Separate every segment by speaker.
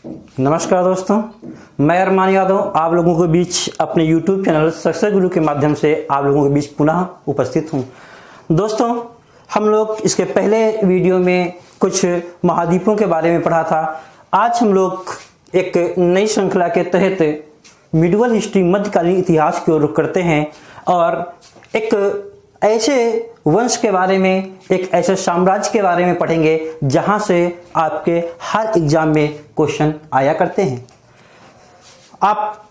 Speaker 1: नमस्कार दोस्तों, मैं अरमान यादव आप लोगों के बीच अपने YouTube चैनल सक्सेस गुरु के माध्यम से आप लोगों के बीच पुनः उपस्थित हूं। दोस्तों, हम लोग इसके पहले वीडियो में कुछ महाद्वीपों के बारे में पढ़ा था। आज हम लोग एक नई श्रृंखला के तहत मिडिवल हिस्ट्री मध्यकालीन इतिहास की ओर रुख करते हैं और एक ऐसे वंश के बारे में, एक ऐसे साम्राज्य के बारे में पढ़ेंगे जहां से आपके हर एग्जाम में क्वेश्चन आया करते हैं। आप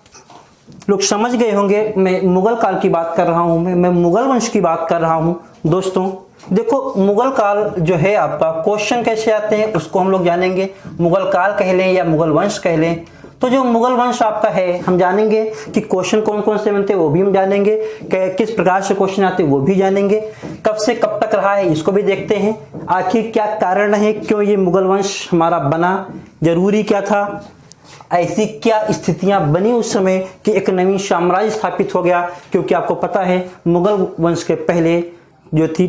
Speaker 1: लोग समझ गए होंगे मैं मुगल काल की बात कर रहा हूं, मैं मुगल वंश की बात कर रहा हूं। दोस्तों देखो, मुगल काल जो है आपका क्वेश्चन कैसे आते हैं उसको हम लोग जानेंगे। मुगल काल कह लें या मुगल वंश कह लें, तो जो मुगल वंश आपका है हम जानेंगे कि क्वेश्चन कौन कौन से बनते हैं वो भी हम जानेंगे, किस प्रकार से क्वेश्चन आते हैं वो भी जानेंगे, कब से कब तक रहा है इसको भी देखते हैं, आखिर क्या कारण है, क्यों ये मुगल वंश हमारा बना, जरूरी क्या था, ऐसी क्या स्थितियां बनी उस समय कि एक नवीन साम्राज्य स्थापित हो गया। क्योंकि आपको पता है मुगल वंश के पहले जो थी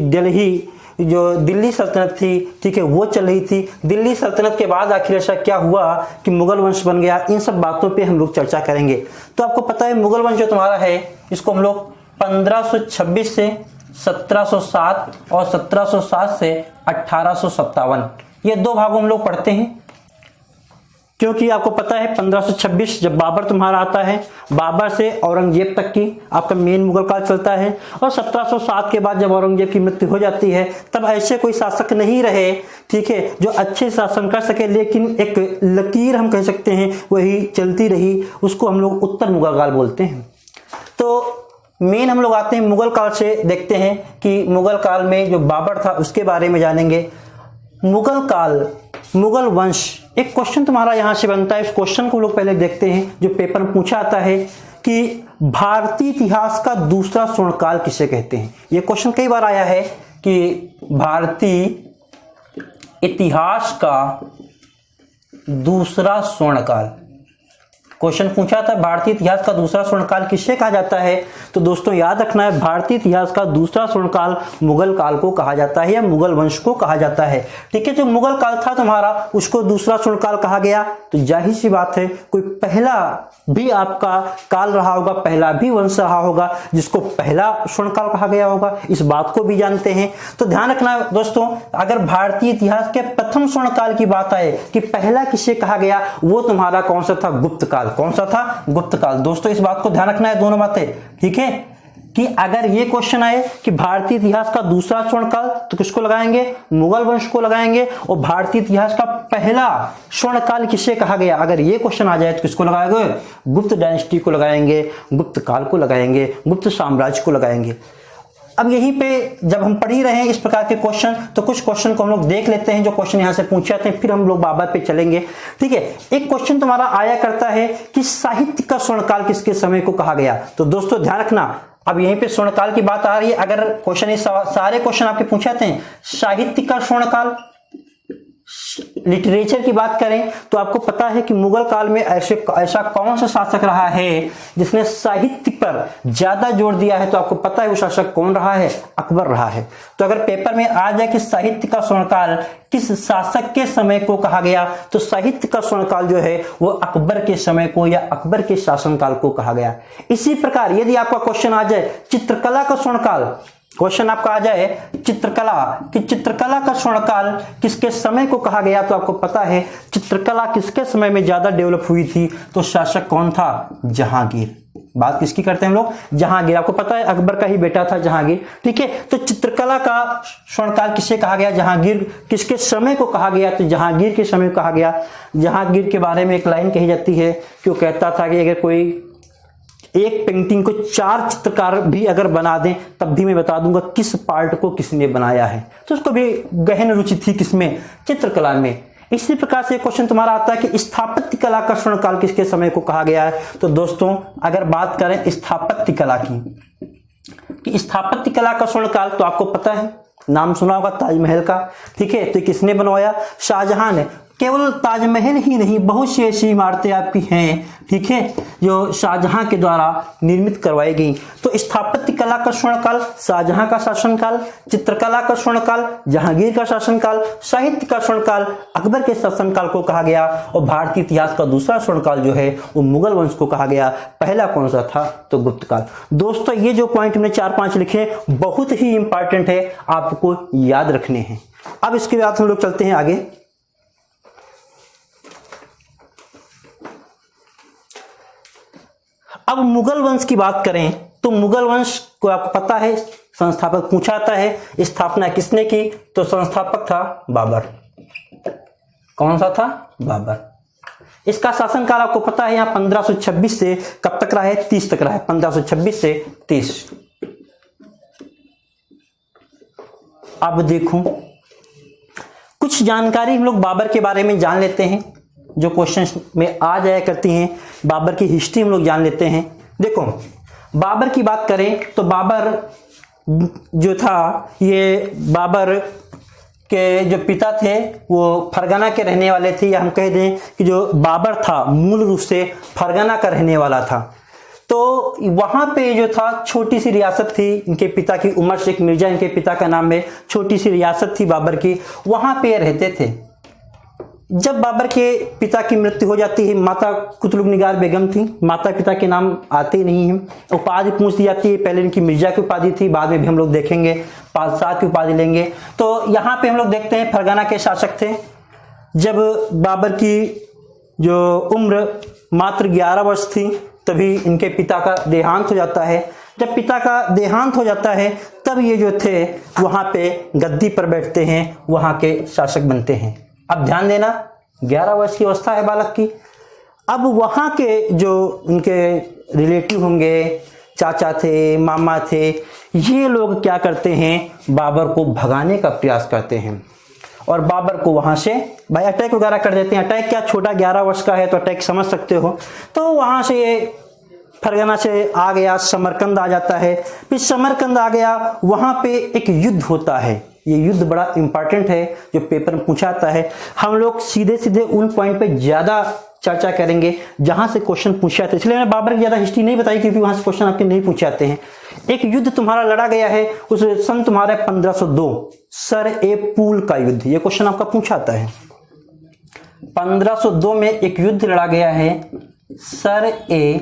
Speaker 1: दिल्ली सल्तनत थी, ठीक है, वो चल रही थी। दिल्ली सल्तनत के बाद आखिर ऐसा क्या हुआ कि मुगल वंश बन गया, इन सब बातों पे हम लोग चर्चा करेंगे। तो आपको पता है मुगल वंश जो तुम्हारा है इसको हम लोग 1526 से 1707 और 1707 से 1857 ये दो भागों में लोग पढ़ते हैं। क्योंकि आपको पता है 1526 जब बाबर तुम्हारा आता है, बाबर से औरंगजेब तक की आपका मेन मुगल काल चलता है, और 1707 के बाद जब औरंगजेब की मृत्यु हो जाती है तब ऐसे कोई शासक नहीं रहे, ठीक है, जो अच्छे शासन कर सके, लेकिन एक लकीर हम कह सकते हैं वही चलती रही, उसको हम लोग उत्तर मुगल काल बोलते हैं। तो मेन हम लोग आते हैं मुगल काल से, देखते हैं कि मुगल काल में जो बाबर था उसके बारे में जानेंगे। मुगल काल, मुगल वंश, एक क्वेश्चन तुम्हारा यहां से बनता है। इस क्वेश्चन को लोग पहले देखते हैं जो पेपर में पूछा आता है कि भारतीय इतिहास का दूसरा स्वर्णकाल किसे कहते हैं। यह क्वेश्चन कई बार आया है कि भारतीय इतिहास का दूसरा स्वर्णकाल, क्वेश्चन पूछा था भारतीय इतिहास का दूसरा स्वर्णकाल किसे कहा जाता है। तो दोस्तों याद रखना है, भारतीय इतिहास का दूसरा स्वर्णकाल मुगल काल को कहा जाता है या मुगल वंश को कहा जाता है, ठीक है। जो मुगल काल था तुम्हारा उसको दूसरा स्वर्णकाल कहा गया। तो जाहिर सी बात है कोई पहला भी आपका काल रहा होगा, पहला भी वंश रहा होगा जिसको पहला स्वर्णकाल कहा गया होगा, इस बात को भी जानते हैं। तो ध्यान रखना दोस्तों, अगर भारतीय इतिहास के प्रथम स्वर्णकाल की बात आए कि पहला किसे कहा गया, वो तुम्हारा कौन सा था, गुप्त काल। कौन सा था, गुप्त काल। दोस्तों इस बात को ध्यान रखना है, दोनों बातें, ठीक है, कि अगर ये क्वेश्चन आए कि भारतीय इतिहास का दूसरा स्वर्णकाल तो किसको लगाएंगे, मुगल वंश को लगाएंगे, और भारतीय इतिहास का पहला स्वर्णकाल किसे कहा गया, अगर ये क्वेश्चन आ जाए तो किसको लगाएंगे, गुप्त डायनेस्टी को लगाएंगे, गुप्त काल को लगाएंगे, गुप्त साम्राज्य को लगाएंगे। अब यहीं पे जब हम पढ़ ही रहे हैं इस प्रकार के क्वेश्चन, तो कुछ क्वेश्चन को हम लोग देख लेते हैं जो क्वेश्चन यहां से पूछे जाते हैं, फिर हम लोग बाबर पे चलेंगे, ठीक है। एक क्वेश्चन तुम्हारा आया करता है कि साहित्य का स्वर्णकाल किसके समय को कहा गया। तो दोस्तों ध्यान रखना, अब यहीं पे स्वर्णकाल की बात आ रही है। अगर क्वेश्चन सारे क्वेश्चन आपके पूछे जाते हैं साहित्य का स्वर्णकाल, लिटरेचर की बात करें तो आपको पता है कि मुगल काल में ऐसा कौन सा शासक रहा है जिसने साहित्य पर ज्यादा जोर दिया है। तो आपको पता है वो शासक कौन रहा है, अकबर रहा है। तो अगर पेपर में आ जाए कि साहित्य का स्वर्णकाल किस शासक के समय को कहा गया, तो साहित्य का स्वर्णकाल जो है वो अकबर के समय को या अकबर के शासनकाल को कहा गया। इसी प्रकार यदि आपका क्वेश्चन आ जाए चित्रकला का स्वर्णकाल, क्वेश्चन आपका आ जाए चित्रकला कि चित्रकला का स्वर्णकाल किसके समय को कहा गया, तो आपको पता है चित्रकला किसके समय में ज्यादा डेवलप हुई थी, तो शासक कौन था, जहांगीर। बात किसकी करते हैं हम लोग, जहांगीर। आपको पता है अकबर का ही बेटा था जहांगीर, ठीक है। तो चित्रकला का स्वर्णकाल किसे कहा गया, जहांगीर। किसके समय को कहा गया, तो जहांगीर के समय को कहा गया। जहांगीर के बारे में एक लाइन कही जाती है कि वो कहता था कि अगर कोई एक पेंटिंग को 4 चित्रकार भी अगर बना दें तब भी मैं बता दूंगा किस पार्ट को किसने बनाया है। तो उसको भी गहन रुचि थी किसमें, चित्रकला में। इसी प्रकार से क्वेश्चन तुम्हारा आता है कि स्थापत्य कला का स्वर्णकाल किसके समय को कहा गया है। तो दोस्तों अगर बात करें स्थापत्य कला की, कि स्थापत्य कला का स्वर्णकाल, तो आपको पता है नाम सुना होगा ताजमहल का, ठीक है। तो किसने बनवाया, शाहजहां ने। केवल ताजमहल ही नहीं, बहुत सी ऐसी इमारतें आपकी हैं, ठीक है, जो शाहजहां के द्वारा निर्मित करवाई गई। तो स्थापत्य कला का स्वर्णकाल शाहजहां का शासनकाल, चित्रकला का स्वर्णकाल जहांगीर का शासनकाल, साहित्य का स्वर्णकाल अकबर के शासनकाल को कहा गया, और भारतीय इतिहास का दूसरा स्वर्णकाल जो है वो मुगल वंश को कहा गया। पहला कौन सा था? तो गुप्त काल। दोस्तों ये जो पॉइंट हमने 4-5 लिखे बहुत ही इंपॉर्टेंट है, आपको याद रखने हैं। अब इसके बाद हम लोग चलते हैं आगे। अब मुगल वंश की बात करें तो मुगल वंश को आपको पता है संस्थापक पूछा जाता है, स्थापना किसने की? तो संस्थापक था बाबर। कौन सा था? बाबर। इसका शासनकाल आपको पता है, यहां 1526 से कब तक रहा है? 30 तक रहा है, 1526 से 30। अब देखो कुछ जानकारी हम लोग बाबर के बारे में जान लेते हैं जो क्वेश्चन में आ जाया करती हैं। बाबर की हिस्ट्री हम लोग जान लेते हैं। देखो बाबर की बात करें तो बाबर जो था, ये बाबर के जो पिता थे वो फरगना के रहने वाले थे, या हम कह दें कि जो बाबर था मूल रूप से फरगना का रहने वाला था। तो वहां पे जो था छोटी सी रियासत थी इनके पिता की, उमर शेख मिर्जा इनके पिता का नाम है, छोटी सी रियासत थी बाबर की, वहां पे रहते थे। जब बाबर के पिता की मृत्यु हो जाती है, माता कुतुबुन्निगार बेगम थी, माता पिता के नाम आते ही नहीं है, उपाधि पूछ दी जाती है। पहले इनकी मिर्जा की उपाधि थी, बाद में भी हम लोग देखेंगे बादशाह की उपाधि लेंगे। तो यहाँ पे हम लोग देखते हैं फरगना के शासक थे। जब बाबर की जो उम्र मात्र 11 वर्ष थी तभी इनके पिता का देहांत हो जाता है। जब पिता का देहांत हो जाता है तब ये जो थे वहां पे गद्दी पर बैठते हैं, वहां के शासक बनते हैं। अब ध्यान देना 11 वर्ष की अवस्था है बालक की। अब वहां के जो उनके रिलेटिव होंगे, चाचा थे, मामा थे, ये लोग क्या करते हैं? बाबर को भगाने का प्रयास करते हैं और बाबर को वहां से भाई अटैक वगैरह कर देते हैं। अटैक क्या, छोटा 11 वर्ष का है तो अटैक समझ सकते हो। तो वहां से ये फरगना से आ गया, समरकंद आ जाता है। फिर समरकंद आ गया, वहां पे एक युद्ध होता है। ये युद्ध बड़ा इंपॉर्टेंट है जो पेपर में पूछा जाता है। हम लोग सीधे सीधे उन पॉइंट पे ज्यादा चर्चा करेंगे जहां से क्वेश्चन पूछे जाते हैं, इसलिए मैंने बाबर की ज्यादा हिस्ट्री नहीं बताई क्योंकि वहां से क्वेश्चन आपके नहीं पूछे जाते हैं। एक युद्ध तुम्हारा लड़ा गया है, उस सन तुम्हारा 1502, सर ए पूल का युद्ध, ये क्वेश्चन आपका पूछा जाता है। 1502 में एक युद्ध लड़ा गया है, सर ए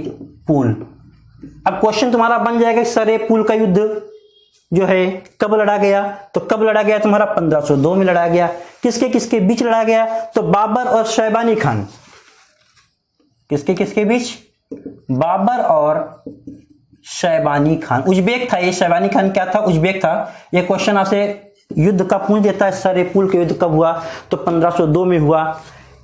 Speaker 1: पूल। अब क्वेश्चन तुम्हारा बन जाएगा सर ए पूल का युद्ध जो है कब लड़ा गया? तो कब लड़ा गया तुम्हारा? 1502 में लड़ा गया। किसके किसके बीच लड़ा गया? तो बाबर और शैबानी खान। किसके किसके बीच? बाबर और शैबानी खान। उज्बेक था ये, शैबानी खान क्या था? उज्बेक था। ये क्वेश्चन आपसे युद्ध का पूछ देता है, सर ए पूल के युद्ध कब हुआ? तो 1502 में हुआ।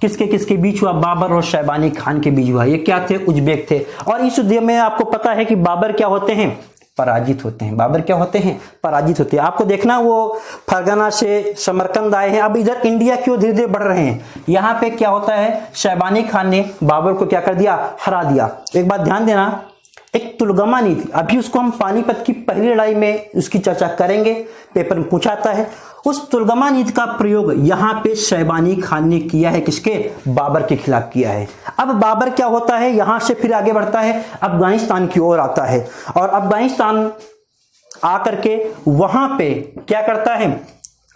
Speaker 1: किसके किसके बीच हुआ? बाबर और शैबानी खान के बीच हुआ। ये क्या थे? उज्बेक थे। और इस युद्ध में आपको पता है कि बाबर क्या होते हैं? पराजित होते हैं। बाबर क्या होते हैं? पराजित होते हैं। आपको देखना वो फरगना से समरकंद आए हैं, अब इधर इंडिया की ओर धीरे धीरे बढ़ रहे हैं। यहाँ पे क्या होता है? शैबानी खान ने बाबर को क्या कर दिया? हरा दिया। एक बात ध्यान देना, एक तुलगमा नीति, अभी उसको हम पानीपत की पहली लड़ाई में उसकी चर्चा करेंगे, पेपर में पूछा जाता है। उस तुलगमा नीति का प्रयोग यहाँ पे शैबानी खान ने किया है, किसके? बाबर के खिलाफ किया है। अब बाबर क्या होता है? यहां से फिर आगे बढ़ता है, अफगानिस्तान की ओर आता है और अफगानिस्तान आकर के वहां पे क्या करता है?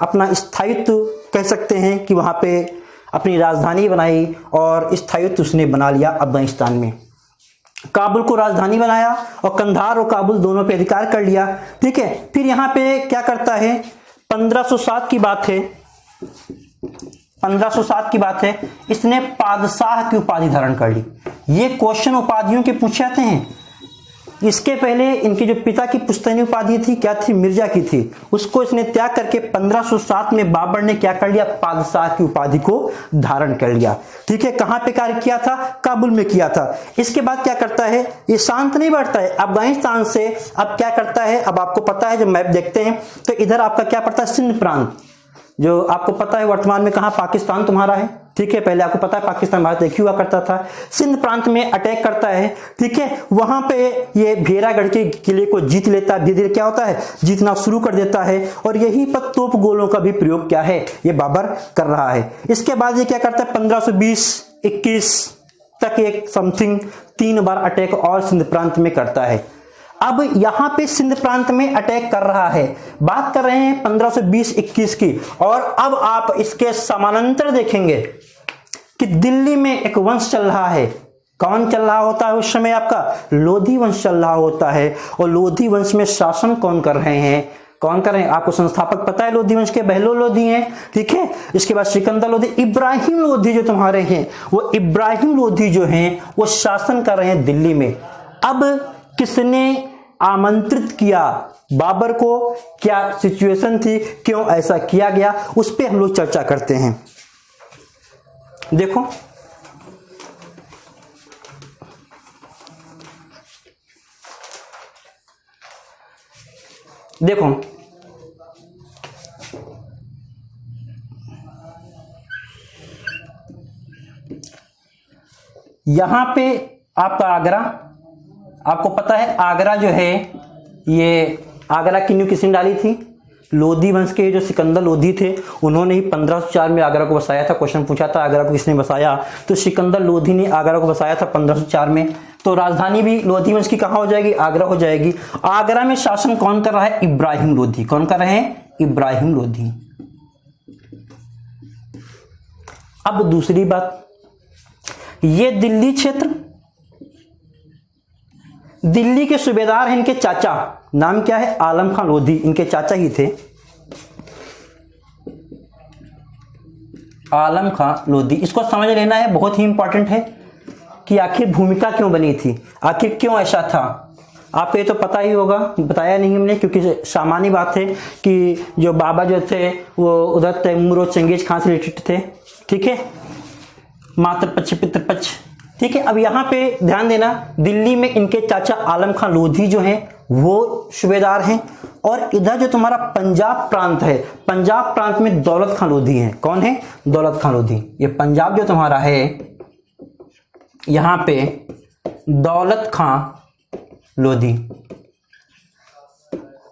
Speaker 1: अपना स्थायित्व कह सकते हैं कि वहां पे अपनी राजधानी बनाई और स्थायित्व उसने बना लिया अफगानिस्तान में। काबुल को राजधानी बनाया और कंधार और काबुल दोनों पे अधिकार कर लिया। ठीक है, फिर यहां पे क्या करता है? 1507 की बात है, 1507 की बात है, इसने पादशाह की उपाधि धारण कर ली। ये क्वेश्चन उपाधियों के पूछे जाते हैं। इसके पहले इनके जो पिता की पुश्तैनी उपाधि थी क्या थी? मिर्जा की थी। उसको इसने त्याग करके 1507 में बाबर ने क्या कर लिया? पादशाह की उपाधि को धारण कर लिया। ठीक है, कहां पे कार्य किया था? काबुल में किया था। इसके बाद क्या करता है? ये शांत नहीं बैठता है, अफगानिस्तान से अब क्या करता है? अब आपको पता है, जब मैप देखते हैं तो इधर आपका क्या पड़ता है? सिंध प्रांत, जो आपको पता है वर्तमान में कहां? पाकिस्तान तुम्हारा है। ठीक है, पहले आपको पता है पाकिस्तान भारत एक ही हुआ करता था। सिंध प्रांत में अटैक करता है, ठीक है, वहां पे ये भेरागढ़ के किले को जीत लेता है। धीरे धीरे क्या होता है, जीतना शुरू कर देता है और यहीं पर तोप गोलों का भी प्रयोग क्या है, ये बाबर कर रहा है। इसके बाद ये क्या करता है, 1520-21 तक एक समथिंग 3 बार अटैक और सिंध प्रांत में करता है। अब यहां पे सिंध प्रांत में अटैक कर रहा है, बात कर रहे हैं 1520-21 की। और अब आप इसके समानांतर देखेंगे कि दिल्ली में एक वंश चल रहा है। कौन चल रहा होता है उस समय, आपका लोधी वंश चल रहा होता है। और लोधी वंश में शासन कौन कर रहे हैं, कौन कर रहे हैं, आपको संस्थापक पता है लोधी वंश के, बहलोल लोधी हैं, ठीक है। इसके बाद सिकंदर लोधी, इब्राहिम लोधी जो तुम्हारे हैं, वो इब्राहिम लोधी जो हैं वो शासन कर रहे हैं दिल्ली में। अब किसने आमंत्रित किया बाबर को, क्या सिचुएशन थी, क्यों ऐसा किया गया, उस पे हम लोग चर्चा करते हैं। देखो देखो यहां पे आपका आगरा, आपको पता है आगरा जो है, ये आगरा की नींव किसने डाली थी, लोधी वंश के जो सिकंदर लोधी थे उन्होंने ही 1504 में आगरा को बसाया था। क्वेश्चन पूछा था आगरा को किसने बसाया, तो सिकंदर लोधी ने आगरा को बसाया था 1504 में। तो राजधानी भी लोधी वंश की कहां हो जाएगी, आगरा हो जाएगी। आगरा में शासन कौन कर रहा है, इब्राहिम लोधी। कौन कर रहे हैं, इब्राहिम लोधी। अब दूसरी बात, ये दिल्ली क्षेत्र, दिल्ली के सूबेदार हैं इनके चाचा, नाम क्या है, आलम खान लोधी, इनके चाचा ही थे आलम खान लोधी। इसको समझ लेना है, बहुत ही इंपॉर्टेंट है कि आखिर भूमिका क्यों बनी थी, आखिर क्यों ऐसा था। आपको ये तो पता ही होगा, बताया नहीं हमने, क्योंकि सामान्य बात है कि जो बाबा जो थे वो उधर तैमूर और चंगेज खान से रिलेटेड थे, ठीक है, मातृपक्ष पितृपक्ष, ठीक है। अब यहां पे ध्यान देना, दिल्ली में इनके चाचा आलम खान लोधी जो हैं वो सूबेदार हैं। और इधर जो तुम्हारा पंजाब प्रांत है, पंजाब प्रांत में दौलत खान लोधी हैं। कौन है, दौलत खान लोधी। ये पंजाब जो तुम्हारा है, यहां पे दौलत खान लोधी।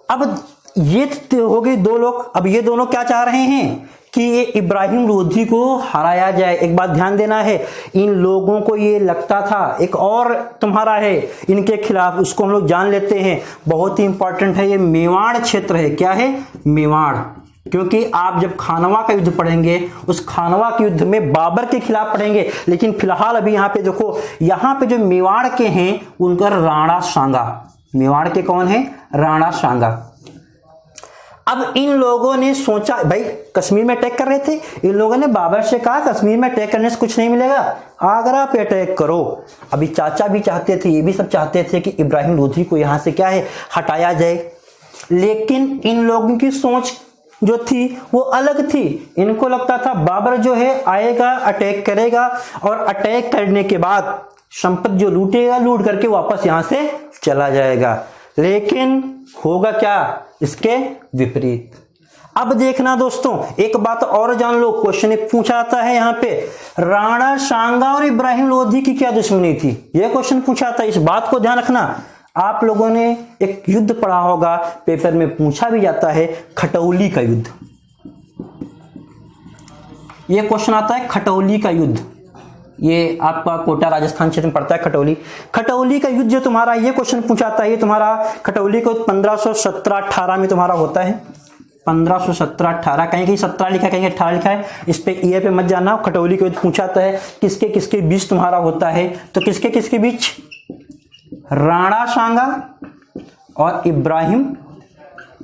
Speaker 1: अब ये हो गए दो लोग। अब ये दोनों क्या चाह रहे हैं कि ये इब्राहिम लोधी को हराया जाए। एक बात ध्यान देना है, इन लोगों को ये लगता था, एक और तुम्हारा है इनके खिलाफ, उसको हम लोग जान लेते हैं, बहुत ही इंपॉर्टेंट है। ये मेवाड़ क्षेत्र है, क्या है, मेवाड़। क्योंकि आप जब खानवा का युद्ध पढ़ेंगे, उस खानवा के युद्ध में बाबर के खिलाफ पढ़ेंगे, लेकिन फिलहाल अभी यहां पे देखो, यहां पे जो मेवाड़ के हैं उनका राणा सांगा, मेवाड़ के कौन है, राणा सांगा। अब इन लोगों ने सोचा, भाई कश्मीर में अटैक कर रहे थे, इन लोगों ने बाबर से कहा कश्मीर में अटैक करने से कुछ नहीं मिलेगा, आगरा पे अटैक करो। अभी चाचा भी चाहते थे, ये भी सब चाहते थे कि इब्राहिम लोधी को यहां से क्या है, हटाया जाए। लेकिन इन लोगों की सोच जो थी वो अलग थी। इनको लगता था बाबर जो है आएगा, अटैक करेगा और अटैक करने के बाद संपत्ति जो लूटेगा, लूट करके वापस यहां से चला जाएगा। लेकिन होगा क्या, इसके विपरीत। अब देखना दोस्तों, एक बात और जान लो, क्वेश्चन पूछा जाता है यहां पे, राणा सांगा और इब्राहिम लोधी की क्या दुश्मनी थी, यह क्वेश्चन पूछा था। इस बात को ध्यान रखना, आप लोगों ने एक युद्ध पढ़ा होगा, पेपर में पूछा भी जाता है, खटौली का युद्ध। यह क्वेश्चन आता है खटौली का युद्ध, ये आपका कोटा राजस्थान क्षेत्र में पड़ता है खटौली। खटौली का युद्ध जो तुम्हारा, ये क्वेश्चन पूछाता है, ये तुम्हारा खटौली को 1517-18 में तुम्हारा होता है। 1517-18, कहीं कहीं 17 लिखा है, कहीं 18 लिखा है, इस पे ईयर पे मत जाना। खटौली का युद्ध पूछाता है, किसके किसके बीच तुम्हारा होता है, तो किसके किसके बीच, राणा सांगा और इब्राहिम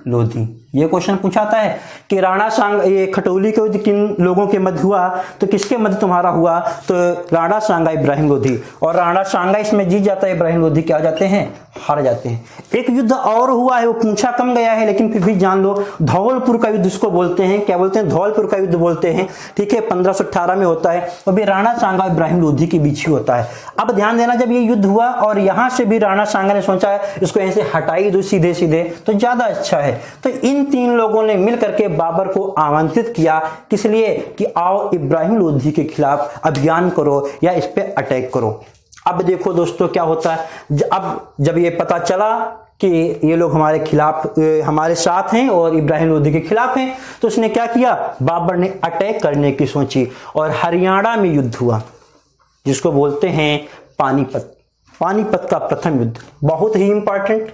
Speaker 1: लोधी। ये क्वेश्चन पूछाता है कि राणा सांगा, ये खटौली के युद्ध किन लोगों के मध्य हुआ, तो किसके मध्य तुम्हारा हुआ, तो राणा सांगा इब्राहिम लोधी। और राणा सांगा इसमें जीत जाता है, इब्राहिम लोधी क्या हो जाते हैं, हार जाते हैं। एक युद्ध और हुआ है, वो पूछा कम गया है, लेकिन फिर भी जान लो, धौलपुर का युद्ध इसको बोलते हैं। क्या बोलते हैं, धौलपुर का युद्ध बोलते हैं, ठीक है। 1518 में होता है, और भी राणा सांगा इब्राहिम लोधी के बीच ही होता है। अब ध्यान देना, जब ये युद्ध हुआ और यहां से भी राणा सांगा ने सोचा है इसको यहां से हटाई दो सीधे सीधे, तो ज्यादा अच्छा है। तो इन तीन लोगों ने मिल करके बाबर को आमंत्रित किया, किस लिए कि आओ इब्राहिम लोधी के खिलाफ अभियान करो या इस पे अटैक करो। अब देखो दोस्तों क्या होता है, अब जब ये पता चला कि ये लोग हमारे खिलाफ, हमारे साथ हैं और इब्राहिम लोधी के खिलाफ हैं, तो उसने क्या किया, बाबर ने अटैक करने की सोची और हरियाणा में युद्ध हुआ जिसको बोलते हैं पानीपत। पानीपत का प्रथम युद्ध बहुत ही इंपॉर्टेंट।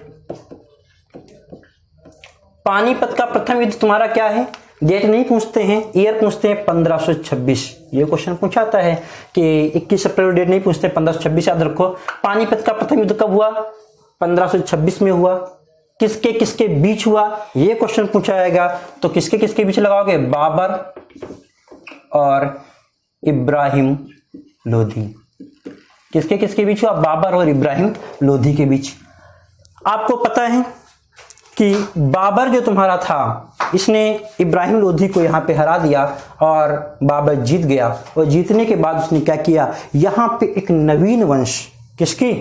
Speaker 1: पानीपत का प्रथम युद्ध तुम्हारा क्या है, डेट नहीं पूछते हैं, ईयर पूछते हैं 1526। ये क्वेश्चन पूछाता है कि 21 अप्रैल डेट नहीं पूछते, 1526 याद रखो। पानीपत का प्रथम युद्ध कब हुआ, 1526 में हुआ। किसके किसके बीच हुआ, ये क्वेश्चन पूछा जाएगा। तो किसके किसके बीच लगाओगे, बाबर और इब्राहिम लोधी। किसके किसके बीच हुआ, बाबर और इब्राहिम लोधी के बीच। आपको पता है कि बाबर जो तुम्हारा था, इसने इब्राहिम लोधी को यहाँ पे हरा दिया और बाबर जीत गया। और जीतने के बाद उसने क्या किया, यहाँ पे एक नवीन वंश, किसकी,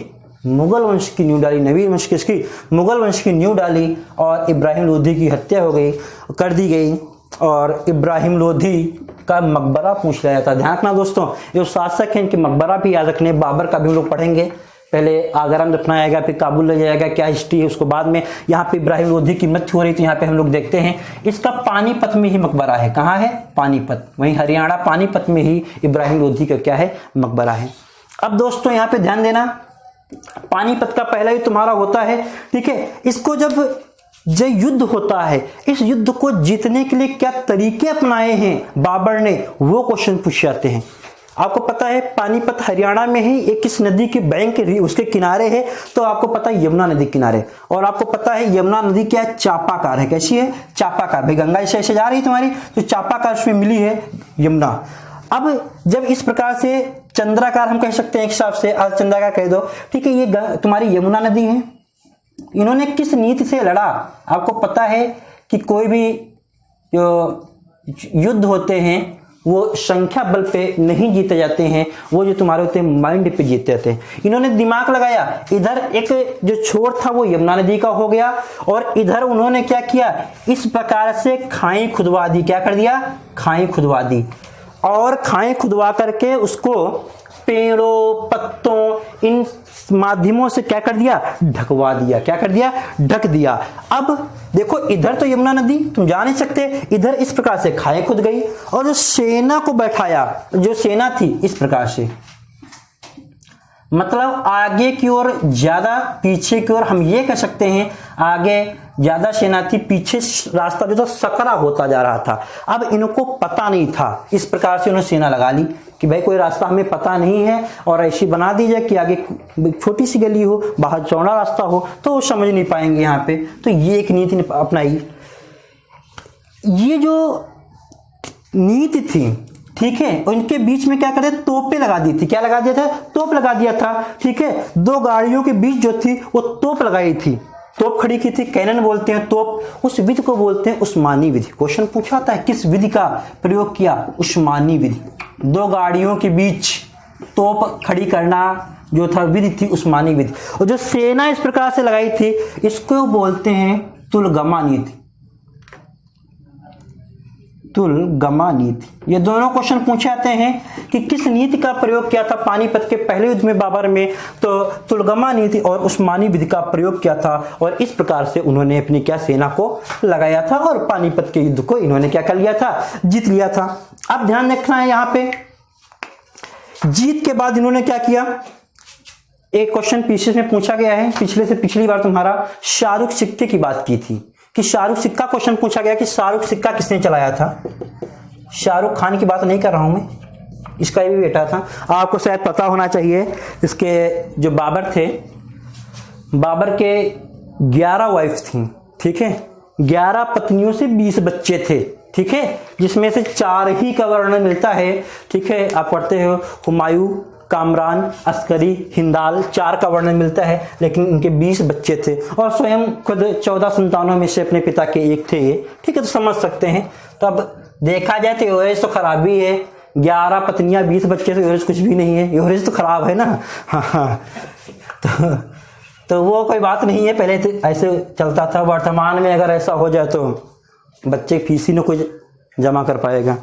Speaker 1: मुगल वंश की नींव डाली। नवीन वंश किसकी, मुगल वंश की नींव डाली और इब्राहिम लोधी की हत्या हो गई, कर दी गई। और इब्राहिम लोधी का मकबरा पूछ लिया जाता। ध्यान रखना दोस्तों, जो शासक है इनके मकबरा भी याद रखने। बाबर का भी हम लोग पढ़ेंगे, पहले आगरा में दफनाया जाएगा, फिर काबुल ले जाएगा, क्या हिस्ट्री है उसको बाद में। यहाँ पे इब्राहिम लोधी की मृत्यु हो रही तो यहाँ पे हम लोग देखते हैं इसका पानीपत में ही मकबरा है। कहाँ है, पानीपत, वहीं हरियाणा पानीपत में ही इब्राहिम लोधी का क्या है, मकबरा है। अब दोस्तों यहाँ पे ध्यान देना, पानीपत का पहला युद्ध तुम्हारा होता है, ठीक है। इसको जब युद्ध होता है, इस युद्ध को जीतने के लिए क्या तरीके अपनाए हैं बाबर ने, वो क्वेश्चन पूछे जाते हैं। आपको पता है पानीपत हरियाणा में ही एक किस नदी के बैंक उसके किनारे है, तो आपको पता है यमुना नदी किनारे। और आपको पता है यमुना नदी क्या है, चापाकार है। कैसी है, चापाकार। भाई गंगा ऐसे जा रही है तुम्हारी, तो चापाकार उसमें मिली है यमुना। अब जब इस प्रकार से चंद्राकार हम कह सकते हैं एक हिसाब से, आज चंद्राकार कह दो, ठीक है, ये तुम्हारी यमुना नदी है। इन्होंने किस नीति से लड़ा, आपको पता है कि कोई भी जो युद्ध होते हैं वो संख्या बल पे नहीं जीते जाते हैं, वो जो तुम्हारे होते हैं माइंड पे जीते जाते हैं। इन्होंने दिमाग लगाया, इधर एक जो छोर था वो यमुना नदी का हो गया और इधर उन्होंने क्या किया, इस प्रकार से खाई खुदवा दी। क्या कर दिया, खाई खुदवा दी। और खाई खुदवा करके उसको पेड़ों, पत्तों, इन माध्यमों से क्या कर दिया, ढकवा दिया। क्या कर दिया, ढक दिया। अब देखो इधर तो यमुना नदी तुम जा नहीं सकते, इधर इस प्रकार से खाई खुद गई और जो सेना को बैठाया, जो सेना थी इस प्रकार से, मतलब आगे की ओर ज्यादा, पीछे की ओर हम ये कह सकते हैं आगे ज्यादा सेना थी, पीछे रास्ता जो था सकरा होता जा रहा था। अब इनको पता नहीं था, इस प्रकार से उन्होंने सेना लगा ली कि भाई कोई रास्ता हमें पता नहीं है और ऐसी बना दी जाए कि आगे छोटी सी गली हो, बाहर चौड़ा रास्ता हो, तो वो समझ नहीं पाएंगे यहाँ पे। तो ये एक नीति अपनाई। ये जो नीति थी, ठीक है, और इनके बीच में क्या करते, तोपें लगा दी थी। क्या लगा दिया था, तोप लगा दिया था, ठीक है। दो गाड़ियों के बीच जो थी वो तोप लगाई थी, तोप खड़ी की थी, कैनन बोलते हैं तोप। उस विधि को बोलते हैं उस्मानी विधि। क्वेश्चन पूछा था किस विधि का प्रयोग किया, उस्मानी विधि। दो गाड़ियों के बीच तोप खड़ी करना जो था विधि थी उस्मानी विधि। और जो सेना इस प्रकार से लगाई थी इसको बोलते हैं तुलगमा नीति। तुलगमा नीति। ये दोनों क्वेश्चन पूछे जाते हैं कि किस नीति का प्रयोग किया था पानीपत के पहले युद्ध में बाबर में, तो तुलगमा नीति और उस्मानी विधि का प्रयोग किया था। और इस प्रकार से उन्होंने अपनी क्या सेना को लगाया था और पानीपत के युद्ध को इन्होंने क्या कर लिया था, जीत लिया था। अब ध्यान रखना है यहाँ पे, जीत के बाद इन्होंने क्या किया, एक क्वेश्चन पीछे में पूछा गया है, पिछले से पिछली बार तुम्हारा शाहरुख सिक्के की बात की थी कि शाहरुख सिक्का क्वेश्चन पूछा गया कि शाहरुख सिक्का किसने चलाया था। शाहरुख खान की बात नहीं कर रहा हूं मैं, इसका भी बेटा था। आपको शायद पता होना चाहिए, इसके जो बाबर थे, बाबर के 11 वाइफ थी, ठीक है, 11 पत्नियों से 20 बच्चे थे, ठीक है, जिसमें से 4 ही का वर्णन मिलता है, ठीक है। आप पढ़ते हो हुमायूं, कामरान, अस्करी, हिंदाल, 4 का वर्णन मिलता है, लेकिन इनके 20 बच्चे थे और स्वयं खुद 14 संतानों में से अपने पिता के एक थे ये, ठीक है, तो समझ सकते हैं। तो अब देखा जाए तो एवरेज तो खराबी है, 11 पत्नियां 20 बच्चे, तो एवरेज कुछ भी नहीं है, एवरेज तो खराब है ना। हाँ तो वो कोई बात नहीं है, पहले तो ऐसे चलता था, वर्तमान में अगर ऐसा हो जाए तो बच्चे की फीस ही ना कोई जमा कर पाएगा।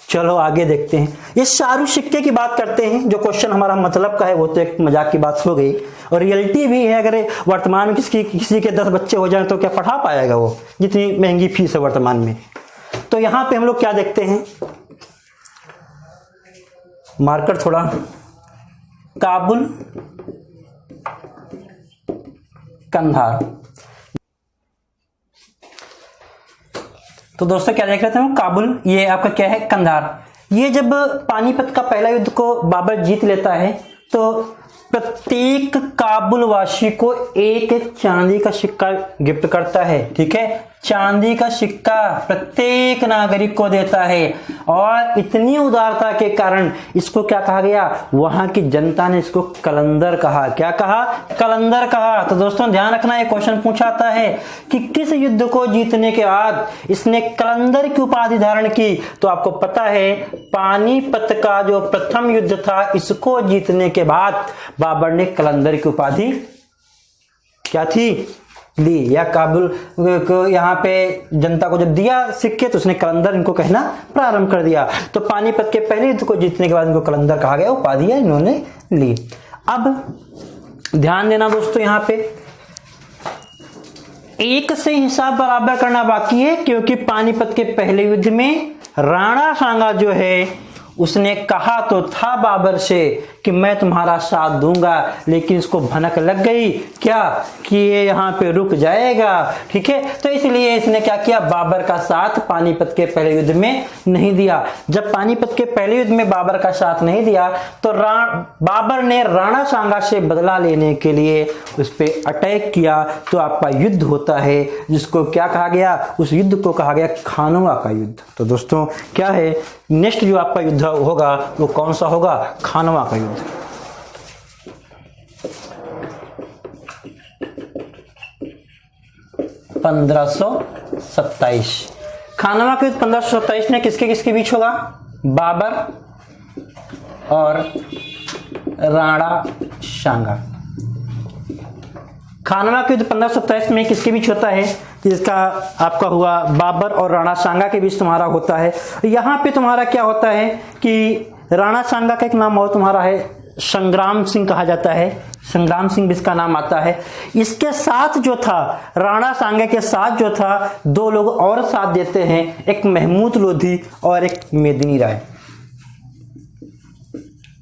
Speaker 1: चलो आगे देखते हैं। ये शाहरुख सिक्के की बात करते हैं। जो क्वेश्चन हमारा मतलब का है वो तो एक मजाक की बात हो गई, और रियलिटी भी है। अगर वर्तमान में किसी के 10 बच्चे हो जाएं तो क्या पढ़ा पाएगा वो, जितनी महंगी फीस है वर्तमान में। तो यहां पे हम लोग क्या देखते हैं, मार्कर थोड़ा, काबुल, कंधार। तो दोस्तों क्या देख रहे थे हम, काबुल, ये आपका क्या है, कंधार। ये जब पानीपत का पहला युद्ध को बाबर जीत लेता है तो प्रत्येक काबुल वासी को एक एक चांदी का सिक्का गिफ्ट करता है। ठीक है, चांदी का सिक्का प्रत्येक नागरिक को देता है, और इतनी उदारता के कारण इसको क्या कहा गया, वहां की जनता ने इसको कलंदर कहा। क्या कहा, कलंदर कहा। तो दोस्तों ध्यान रखना, ये क्वेश्चन पूछाता है कि किस युद्ध को जीतने के बाद इसने कलंदर की उपाधि धारण की। तो आपको पता है पानीपत का जो प्रथम युद्ध था, इसको जीतने के बाद बाबर ने कलंदर की उपाधि क्या थी, ली। या काबुल को यहाँ पे जनता को जब दिया सिक्के तो उसने कलंदर इनको कहना प्रारंभ कर दिया। तो पानीपत के पहले युद्ध को जीतने के बाद इनको कलंदर कहा गया, उपाधियां इन्होंने ली। अब ध्यान देना दोस्तों, यहाँ पे एक से हिसाब बराबर करना बाकी है, क्योंकि पानीपत के पहले युद्ध में राणा सांगा जो है उसने कहा तो था बाबर से कि मैं तुम्हारा साथ दूंगा, लेकिन इसको भनक लग गई क्या कि ये यहाँ पे रुक जाएगा। ठीक है, तो इसलिए इसने क्या किया, बाबर का साथ पानीपत के पहले युद्ध में नहीं दिया। जब पानीपत के पहले युद्ध में बाबर का साथ नहीं दिया तो बाबर ने राणा सांगा से बदला लेने के लिए उस पर अटैक किया। तो आपका युद्ध होता है जिसको क्या कहा गया, उस युद्ध को कहा गया खानवा का युद्ध। तो दोस्तों क्या है, नेक्स्ट जो आपका युद्ध होगा वो कौन सा होगा, खानवा का युद्ध। 1527 खानवा का युद्ध 1527 में किसके किसके बीच होगा, बाबर और राणा सांगा। खानवा का युद्ध 1527 में किसके बीच होता है, जिसका आपका हुआ बाबर और राणा सांगा के बीच तुम्हारा होता है। यहाँ पे तुम्हारा क्या होता है कि राणा सांगा का एक नाम और तुम्हारा है संग्राम सिंह कहा जाता है, संग्राम सिंह भी इसका नाम आता है। इसके साथ जो था, राणा सांगा के साथ जो था, दो लोग और साथ देते हैं, एक महमूद लोधी और एक मेदिनी राय।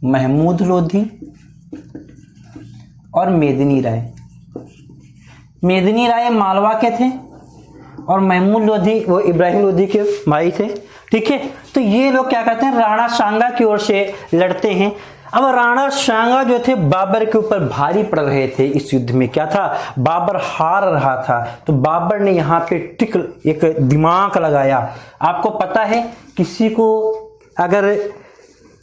Speaker 1: महमूद लोधी और मेदिनी राय। मेदिनी राय मालवा के थे और महमूद लोधी वो इब्राहिम लोधी के भाई थे। ठीक है, तो ये लोग क्या कहते हैं, राणा सांगा की ओर से लड़ते हैं। अब राणा सांगा जो थे बाबर के ऊपर भारी पड़ रहे थे। इस युद्ध में क्या था, बाबर हार रहा था, तो बाबर ने यहाँ पे एक दिमाग लगाया। आपको पता है किसी को अगर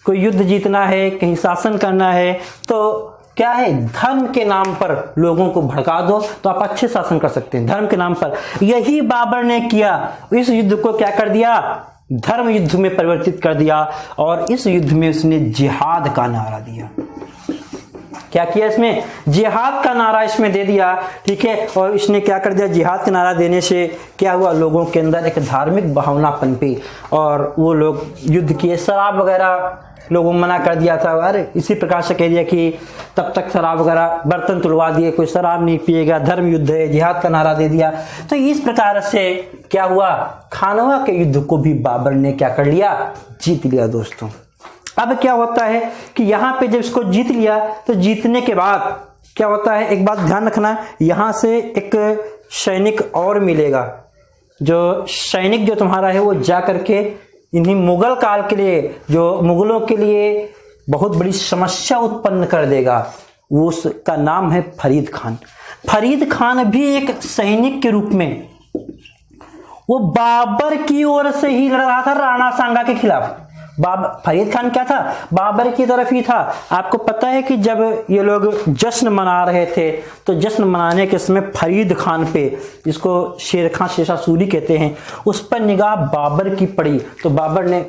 Speaker 1: कोई युद्ध जीतना है, कहीं शासन करना है, तो क्या है, धर्म के नाम पर लोगों को भड़का दो तो आप अच्छे शासन कर सकते हैं, धर्म के नाम पर। यही बाबर ने किया। इस युद्ध को क्या कर दिया, धर्म युद्ध में परिवर्तित कर दिया, और इस युद्ध में उसने जिहाद का नारा दिया। क्या किया, इसमें जिहाद का नारा इसमें दे दिया। ठीक है, और इसने क्या कर दिया, जिहाद का नारा देने से क्या हुआ, लोगों के अंदर एक धार्मिक भावना पनपी और वो लोग युद्ध किए। शराब वगैरह लोगों मना कर दिया था, अरे इसी प्रकार से कह दिया कि तब तक शराब वगैरह, बर्तन तुलवा दिए, कोई शराब नहीं पिएगा, धर्म युद्ध है, जिहाद का नारा दे दिया। तो इस प्रकार से क्या हुआ, खानवा के युद्ध को भी बाबर ने क्या कर लिया, जीत लिया। दोस्तों अब क्या होता है कि यहाँ पे जब इसको जीत लिया तो जीतने के बाद क्या होता है, एक बात ध्यान रखना, यहाँ से एक सैनिक और मिलेगा। जो सैनिक जो तुम्हारा है वो जा करके इन्हीं मुगल काल के लिए, जो मुगलों के लिए बहुत बड़ी समस्या उत्पन्न कर देगा, वो उसका नाम है फरीद खान। फरीद खान भी एक सैनिक के रूप में वो बाबर की ओर से ही लड़ रहा था राणा सांगा के खिलाफ। फरीद खान क्या था, बाबर की तरफ ही था। आपको पता है कि जब ये लोग जश्न मना रहे थे तो जश्न मनाने के समय फरीद खान पे, जिसको शेर खान शेषा सूरी कहते हैं, उस पर निगाह बाबर की पड़ी। तो बाबर ने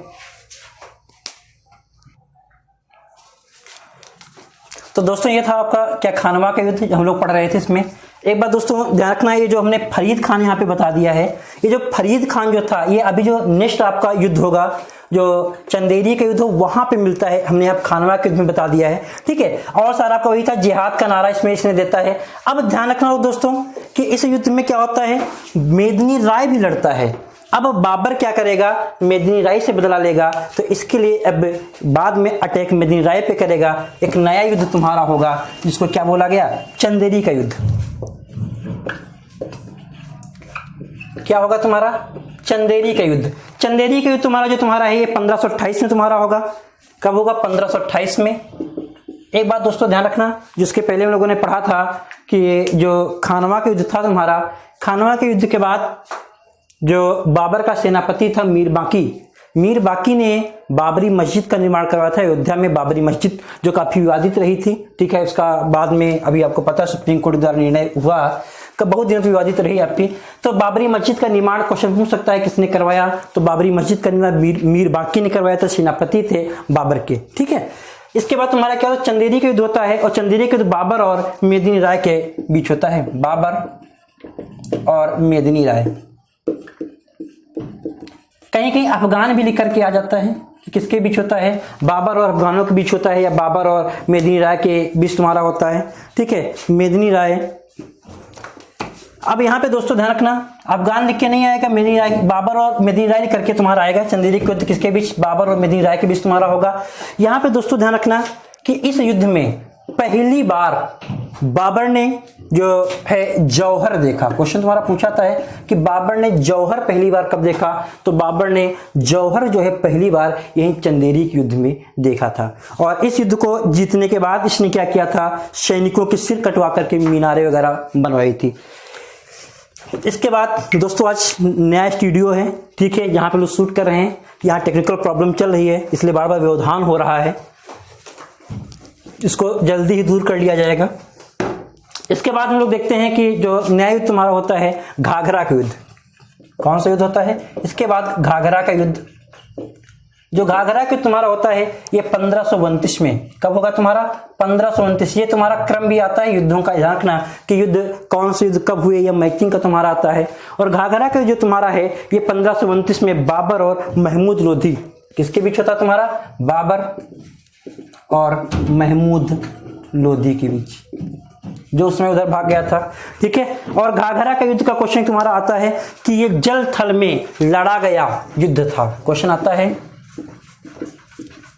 Speaker 1: तो दोस्तों ये था आपका क्या खानवा का युद्ध हम लोग पढ़ रहे थे। इसमें एक बात दोस्तों ध्यान रखना, ये जो हमने फरीद खान यहाँ पे बता दिया है, ये जो फरीद खान जो था ये अभी जो नेक्स्ट आपका युद्ध होगा जो चंदेरी का युद्ध हो वहां पे मिलता है, हमने अब खानवा के युद्ध में बता दिया है, ठीक है। और सारा आपका वही था, जिहाद का नारा इसमें इसने देता है। अब ध्यान रखना हो दोस्तों कि इस युद्ध में क्या होता है, मेदिनी राय भी लड़ता है। अब बाबर क्या करेगा, मेदिनी राय से बदला लेगा, तो इसके लिए अब बाद में अटैक मेदिनी राय पे करेगा। एक नया युद्ध तुम्हारा होगा जिसको क्या बोला गया, चंदेरी का युद्ध। क्या होगा तुम्हारा, चंदेरी का युद्ध। चंदेरी का युद्ध तुम्हारा जो तुम्हारा है ये 1528 में तुम्हारा होगा। कब होगा, 1528 में। एक बात दोस्तों ध्यान रखना, जिसके पहले हम लोगों ने पढ़ा था कि जो खानवा का युद्ध था तुम्हारा, खानवा के युद्ध के बाद जो बाबर का सेनापति था मीर बाकी ने बाबरी मस्जिद का निर्माण करवाया था अयोध्या में। बाबरी मस्जिद जो काफी विवादित रही थी, ठीक है। उसका बाद में अभी आपको पता है सुप्रीम कोर्ट द्वारा निर्णय हुआ, का बहुत दिनों विवादित रही आपकी। तो बाबरी मस्जिद का निर्माण क्वेश्चन पूछ सकता है किसने करवाया, तो बाबरी मस्जिद का निर्माण मीर बाकी ने करवाया था, सेनापति थे बाबर के, ठीक है। इसके बाद तुम्हारा क्या होता है, चंदेरी का युद्ध होता है, और चंदेरी का युद्ध बाबर और मेदिनी राय के बीच होता है। बाबर और मेदिनी राय, कहीं कहीं अफगान भी लिख करके आ जाता है कि किसके बीच होता है, बाबर और अफगानों के बीच होता है, या बाबर और मेदिनी राय के बीच तुम्हारा होता है, ठीक है, मेदिनी राय। अब यहाँ पे दोस्तों ध्यान रखना, अफगान लिख के नहीं आएगा, मेदिनी राय, बाबर और मेदिनी राय करके तुम्हारा आएगा। चंदेरी के युद्ध किसके बीच, बाबर और मेदिनी राय के बीच तुम्हारा होगा। यहाँ पे दोस्तों ध्यान रखना कि इस युद्ध में पहली बार बाबर ने जो है जौहर देखा। क्वेश्चन तुम्हारा पूछाता है कि बाबर ने जौहर पहली बार कब देखा, तो बाबर ने जौहर जो है पहली बार यही चंदेरी के युद्ध में देखा था। और इस युद्ध को जीतने के बाद इसने क्या किया था, सैनिकों के सिर कटवा करके मीनारें वगैरह बनवाई थी। इसके बाद दोस्तों आज नया स्टूडियो है, ठीक है, यहाँ पे लोग शूट कर रहे हैं। यहाँ टेक्निकल प्रॉब्लम चल रही है, इसलिए बार बार व्यवधान हो रहा है, इसको जल्दी ही दूर कर लिया जाएगा। इसके बाद हम लोग देखते हैं कि जो नया युद्ध तुम्हारा होता है घाघरा का युद्ध। कौन सा युद्ध होता है, इसके बाद घाघरा का युद्ध। जो घाघरा का तुम्हारा होता है ये 1529 में। कब होगा तुम्हारा, 1529। ये तुम्हारा क्रम भी आता है युद्धों का, रखना कि युद्ध कौन से युद्ध कब हुए, या मैचिंग का तुम्हारा आता है। और घाघरा का जो तुम्हारा है ये 1529 में बाबर और महमूद लोधी, किसके बीच होता है तुम्हारा, बाबर और महमूद लोधी के बीच, जो उसमें उधर भाग गया था, ठीक है। और घाघरा का युद्ध का क्वेश्चन तुम्हारा आता है कि ये जल थल में लड़ा गया युद्ध था। क्वेश्चन आता है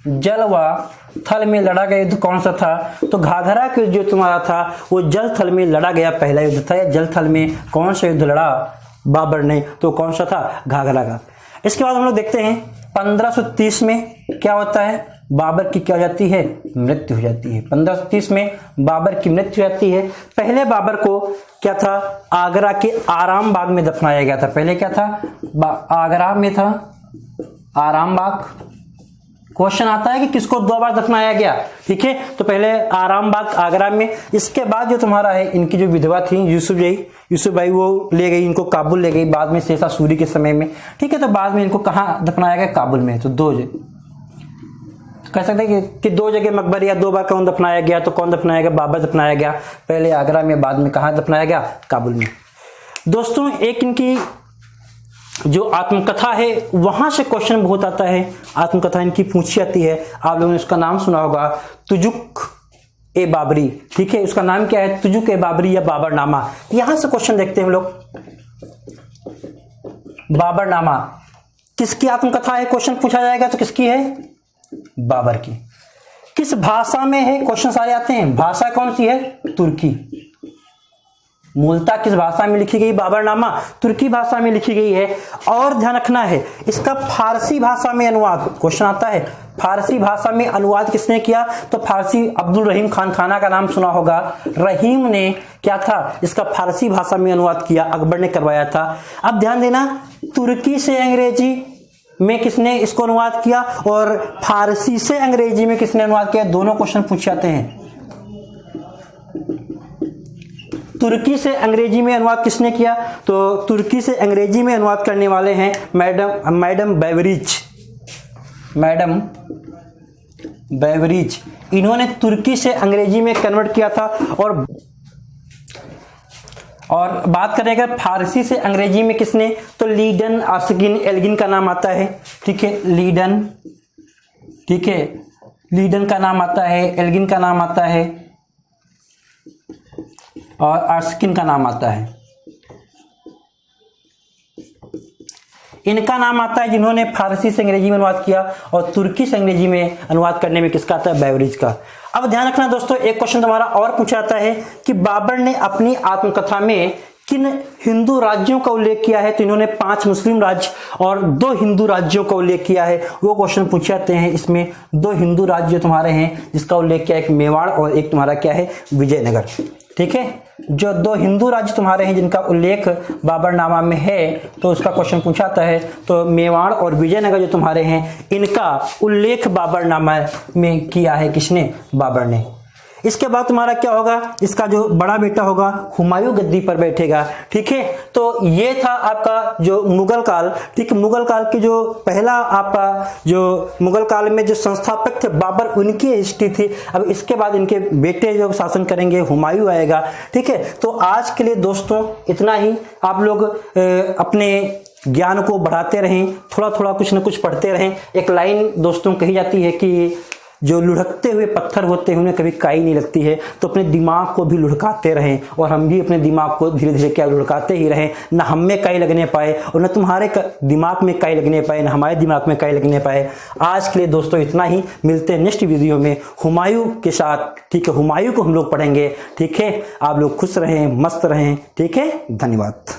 Speaker 1: जल व थल में लड़ा गया युद्ध कौन सा था, तो घाघरा का जो तुम्हारा था वो जल थल में लड़ा गया पहला युद्ध था। या जल थल में कौन सा युद्ध लड़ा बाबर ने, तो कौन सा था, घाघरा का। इसके बाद हम लोग देखते हैं 1530 में क्या होता है, बाबर की क्या हो जाती है, मृत्यु हो जाती है। 1530 में बाबर की मृत्यु हो जाती है। पहले बाबर को क्या था, आगरा के आराम बाग में दफनाया गया था। पहले क्या था, आगरा में था आराम बाग। क्वेश्चन आता है कि किसको 2 बार दफनाया गया, ठीक है, तो पहले आराम बाग आगरा में। इसके बाद जो तुम्हारा है इनकी जो विधवा थी यूसुफ भाई, वो ले गई इनको काबुल ले गई बाद में शेषा सूरी के समय में, ठीक है। तो बाद में इनको कहाँ दफनाया गया, काबुल में। तो 2 कह सकते हैं कि 2 जगह मकबर, या 2 बार कौन दफनाया गया, तो कौन दफनाया गया, बाबर दफनाया गया, पहले आगरा में बाद में कहाँ दफनाया गया, काबुल में। दोस्तों एक इनकी जो आत्मकथा है वहां से क्वेश्चन बहुत आता है, आत्मकथा इनकी पूछी जाती है। आप लोगों ने उसका नाम सुना होगा, तुजुक ए बाबरी, ठीक है। उसका नाम क्या है, तुजुक ए बाबरी या बाबरनामा। यहां से क्वेश्चन देखते हैं हम लोग। बाबरनामा किसकी आत्मकथा है, क्वेश्चन पूछा जाएगा तो किसकी है, बाबर की। किस भाषा में है, क्वेश्चन सारे आते हैं। भाषा कौन सी है, तुर्की। मूलतः किस भाषा में लिखी गई, बाबरनामा तुर्की भाषा में लिखी गई है। और ध्यान रखना है इसका फारसी भाषा में अनुवाद, क्वेश्चन आता है फारसी भाषा में अनुवाद किसने किया, तो फारसी अब्दुल रहीम खान खाना का नाम सुना होगा। रहीम ने क्या था, इसका फारसी भाषा में अनुवाद किया, अकबर ने करवाया था। अब ध्यान देना, तुर्की से अंग्रेजी में किसने इसको अनुवाद किया, और फारसी से अंग्रेजी में किसने अनुवाद किया, दोनों क्वेश्चन पूछे जाते हैं। तुर्की से अंग्रेजी में अनुवाद किसने किया, तो तुर्की से अंग्रेजी में अनुवाद करने वाले हैं मैडम बेवरेज, इन्होंने तुर्की से अंग्रेजी में कन्वर्ट किया था। और बात करें अगर फारसी से अंग्रेजी में किसने, तो लीडन आस्किन एल्गिन का नाम आता है। ठीक है, लीडन, ठीक है, लीडन का नाम आता है, एल्गिन का नाम आता है और आस्किन का नाम आता है। इनका नाम आता है जिन्होंने फारसी से अंग्रेजी में अनुवाद किया, और तुर्की से अंग्रेजी में अनुवाद करने में किसका आता है, बेवरेज का। अब ध्यान रखना दोस्तों, एक क्वेश्चन तुम्हारा और पूछा जाता है कि बाबर ने अपनी आत्मकथा में किन हिंदू राज्यों का उल्लेख किया है, तो इन्होंने 5 मुस्लिम राज्य और 2 हिंदू राज्यों का उल्लेख किया है। वो क्वेश्चन पूछे जाते हैं, इसमें 2 हिंदू राज्य तुम्हारे हैं जिसका उल्लेख किया है, एक मेवाड़ और एक तुम्हारा क्या है, विजयनगर। ठीक है, जो 2 हिंदू राज्य तुम्हारे हैं जिनका उल्लेख बाबरनामा में है, तो उसका क्वेश्चन पूछाता है। तो मेवाड़ और विजयनगर जो तुम्हारे हैं, इनका उल्लेख बाबरनामा में किया है किसने, बाबर ने। इसके बाद तुम्हारा क्या होगा, इसका जो बड़ा बेटा होगा हुमायूं गद्दी पर बैठेगा। ठीक है, तो ये था आपका जो मुगल काल। ठीक है, मुगल काल की जो पहला आपका जो मुगल काल में जो संस्थापक थे बाबर, उनकी हिस्ट्री थी। अब इसके बाद इनके बेटे जो शासन करेंगे, हुमायूं आएगा। ठीक है, तो आज के लिए दोस्तों इतना ही। आप लोग अपने ज्ञान को बढ़ाते रहें, थोड़ा थोड़ा कुछ न कुछ पढ़ते रहें। एक लाइन दोस्तों कही जाती है कि जो लुढ़कते हुए पत्थर होते हैं उन्हें कभी काई नहीं लगती है, तो अपने दिमाग को भी लुढ़काते रहें, और हम भी अपने दिमाग को धीरे धीरे क्या लुढ़काते ही रहें। ना हम में काई लगने पाए और न तुम्हारे दिमाग में काई लगने पाए, न हमारे दिमाग में काई लगने पाए। आज के लिए दोस्तों इतना ही, मिलते हैं नेक्स्ट वीडियो में हुमायूं के साथ। ठीक है, हुमायूं को हम लोग पढ़ेंगे। ठीक है, आप लोग खुश रहें, मस्त रहें। ठीक है, धन्यवाद।